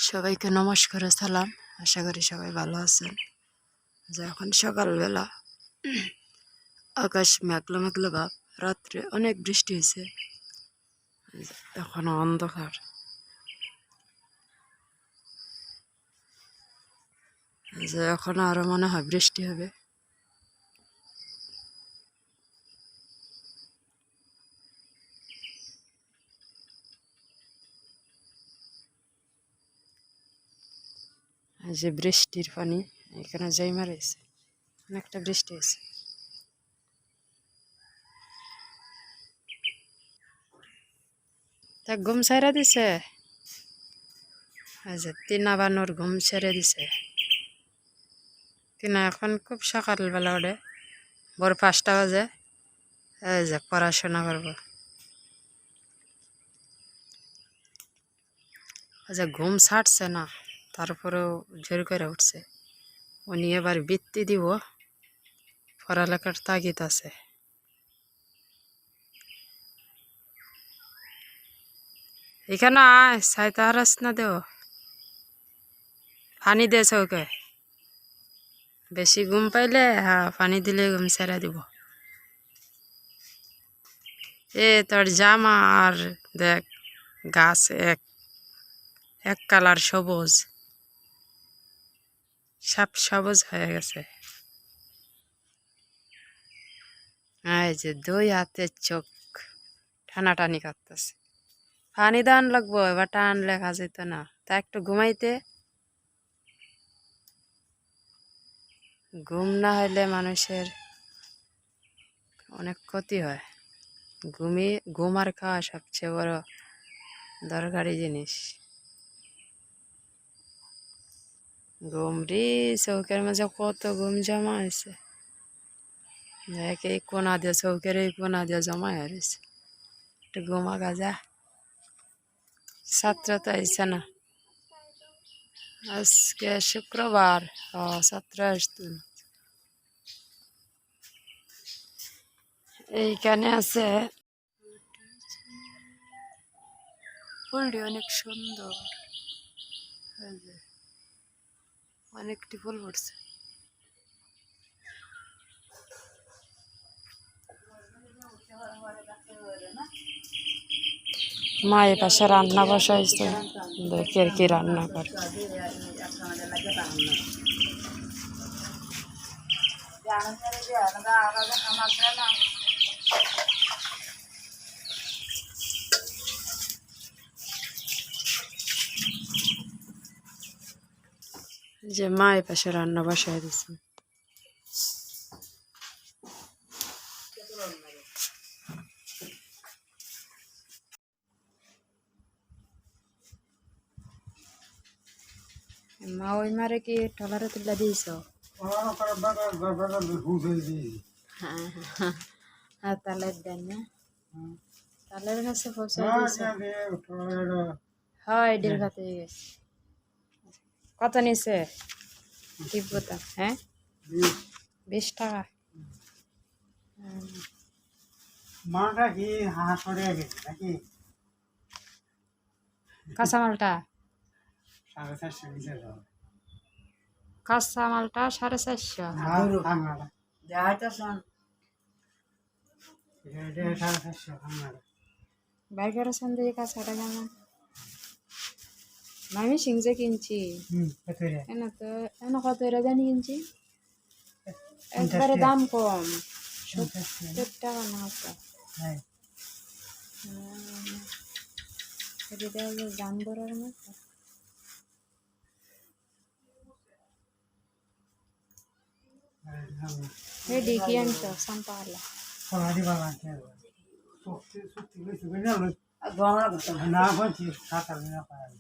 সবাইকে নমস্কার ও সালাম। আশা করি সবাই ভালো আছেন। যে এখন সকালবেলা আকাশ মেঘলা মেঘলা ভাব, রাত্রে অনেক বৃষ্টি হয়েছে, এখনো অন্ধকার। যে এখনো আরো মনে হয় বৃষ্টি হবে। এই যে বৃষ্টির পানি এখানে যাই মারেছে, অনেকটা বৃষ্টি হয়েছে। তা ঘুম ছেড়ে দিছে, এই যে টিনা বানুর ঘুম ছেড়ে দিছে। টিনা এখন খুব সকালবেলা ওঠে, ভোর 5টা বাজে। এই যে পড়াশোনা করবো, আচ্ছা ঘুম ছাড়ছে না, তারপরেও জোর করে উঠছে। উনি এবার বৃত্তি দিব, পড়ালেখার তাগিদ আছে। এখানে আয়, সাইতে হারাস না দেও, পানি দিয়েছে ওকে। বেশি ঘুম পাইলে হ্যাঁ পানি দিলে ঘুম ছেড়ে দিব। এ তোর জামা আর দেখ, গাছ এক এক কালার সবুজ, সব সবুজ হয়ে গেছে। এই যে 2 হাতের চোখ টানাটানি করতেছে। পানি দান লাগবো, এবার টান লেখা যেত না, তা একটু ঘুমাইতে। ঘুম না হইলে মানুষের অনেক ক্ষতি হয়। ঘুম আর খাওয়া সবচেয়ে বড় দরকারি জিনিস। ঘুম রে, চৌকের মাঝে কত ঘুম জমা হয়েছে। দেখ এই কোনা দিয়ে, চৌকের এই কোনা দিয়ে জমা হয়েছে। একটু ঘুমা গাজা। ছাত্র তো আইসে না, আজকে শুক্রবার। ছাত্র আসতো না। এইখানে আছে ফুলটি অনেক সুন্দর, এই যে অনেকটি ফুল ফুটছে। মায়ের পাশে রান্না বসাইছে, দেখি আর কি রান্না করে। যে মায়ের পাশে রান্না বসাই দিছে। মা ওই মারে কি টলারে তুলে দিয়েছ? হ্যাঁ তালের দেন না, তালের কাছে পৌঁছে দিয়েছ। হ্যাঁ এটির খাতে গেছে। কত নিছে তিব্বতা? হ্যাঁ 20 টাকা। মালটা কি হাঁসড়ে গেছে নাকি? কাঁচামালটা, 450 নিচে দাও। কাঁচামালটা 450। এটা 450 আমার। বাইর করেছেন দিয়ে কাঁচাটা কেমন? আমি সিংজে কিনছি। এনে তো এনে কত এরা জানি কিনছি, একবারে দাম কম, 70 টাকা না। এটা দাম বড়ার মতো। রেডি কি আনছো? সাম্পালা না বলছি সাঁতার না পারে।